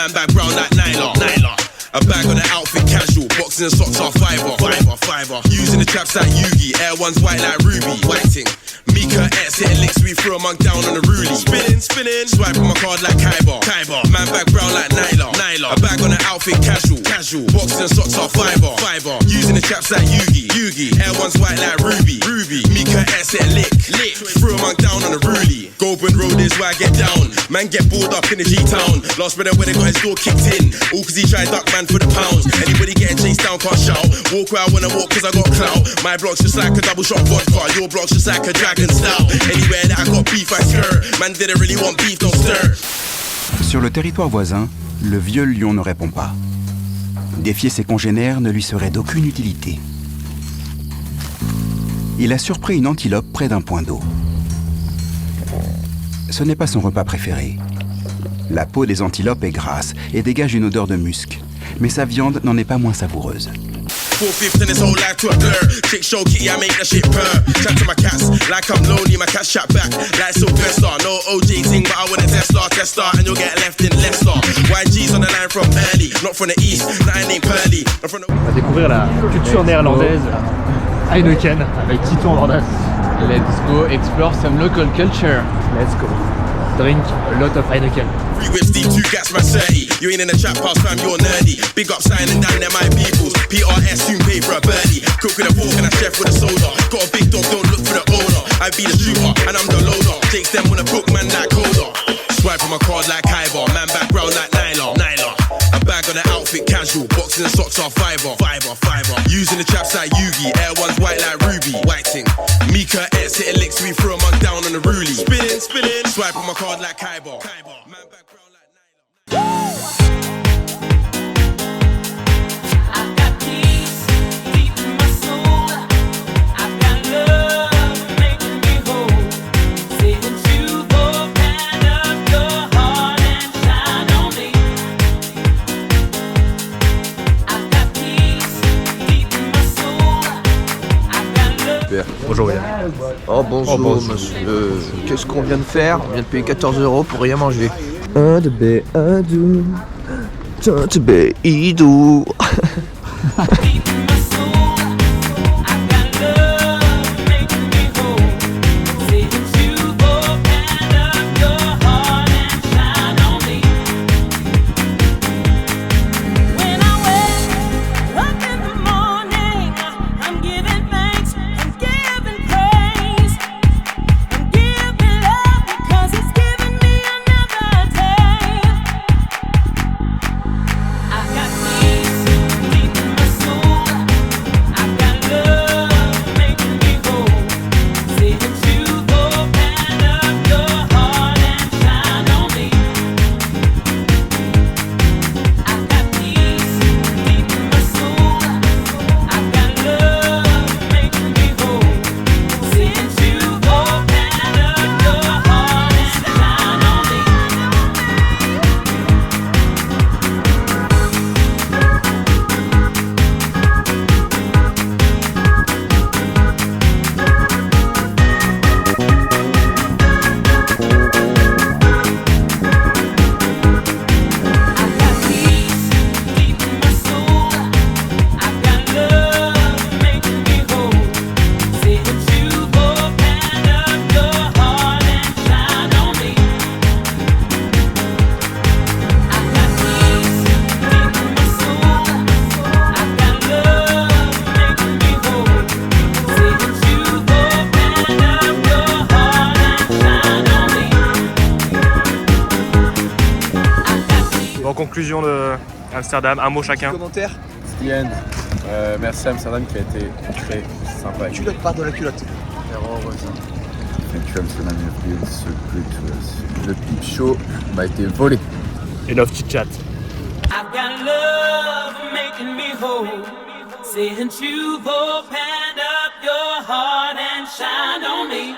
Man bag brown like Naila. A bag on the outfit casual, boxing and socks are fiver. Using the traps like Yugi, Air Ones white like Ruby. Whiting, Mika X hitting licks, we threw a monk down on the rulie. Spinning, swiping my card like Kyber. Man bag brown like Naila. A bag on the outfit casual, boxing and socks are fiver. Using the traps like Yugi, Air Ones white like Ruby. Mika X hitting lick, threw a monk down on the rulie. Goulburn Road is where I get down. Man get bored up in the G-town. Last brother when they got his door kicked in. All cause he tried duck man for the pounds. Anybody getting chased down can't shout. Walk where I wanna walk cause I got clout. My block's just like a double shot vodka. Your block's just like a dragon stout. Anywhere that I got beef I skirt. Man didn't really want beef, don't stir. Sur le territoire voisin, le vieux lion ne répond pas. Défier ses congénères ne lui serait d'aucune utilité. Il a surpris une antilope près d'un point d'eau. Ce n'est pas son repas préféré. La peau des antilopes est grasse et dégage une odeur de musc. Mais sa viande n'en est pas moins savoureuse. 4/5 and this whole life to a blur. Chick show kitty, I make that shit purr. Chat to my cats, like I'm lonely, my cats chat back. Like Sylvester, no OJ thing, but I want a Tesla, and you'll get left in Leicester. YG's on the line from early, not from the east, nothing ain't pearly. On va découvrir la culture néerlandaise, Heineken, avec Tito en Ordas. Let's go explore some local culture. Let's go. Drink a lot of Heineken. 3 whips deep, 2 gats, my 30. You ain't in the trap house, fam, you're nerdy. Big up signing down there, my peoples. PRS, soon pay for a birdie. Cook with a fork and a chef with a soda. Got a big dog, don't look for the owner. I be the shooter, and I'm the loader. Jakes them wanna book, man, like Coda. Swipe on my card like Kyber. Man back brown like Naila. A bag on the outfit casual. Boxing and socks are fiver. Using the traps like Yugi. Air Ones white like Ruby. Whiting. Mika X hitting licks, we threw a monk down on the rulie. Spinning. Swipe on my card like Kyber. Man back brown like Naila. Bonjour William. Oh bonjour monsieur. Qu'est-ce qu'on vient de faire? On vient de payer 14 € pour rien manger. Un de B, un dou. Un de B, idou. En conclusion de Amsterdam, un mot chacun. Commentaire. Stienne, merci à Amsterdam qui a été très sympa. Culotte, part de la culotte. Thank you Amsterdam, you've been so good to us. Le peep show m'a été volé. Et love chit chat. I've got love making me whole. Since you've opened up your heart and shined on me.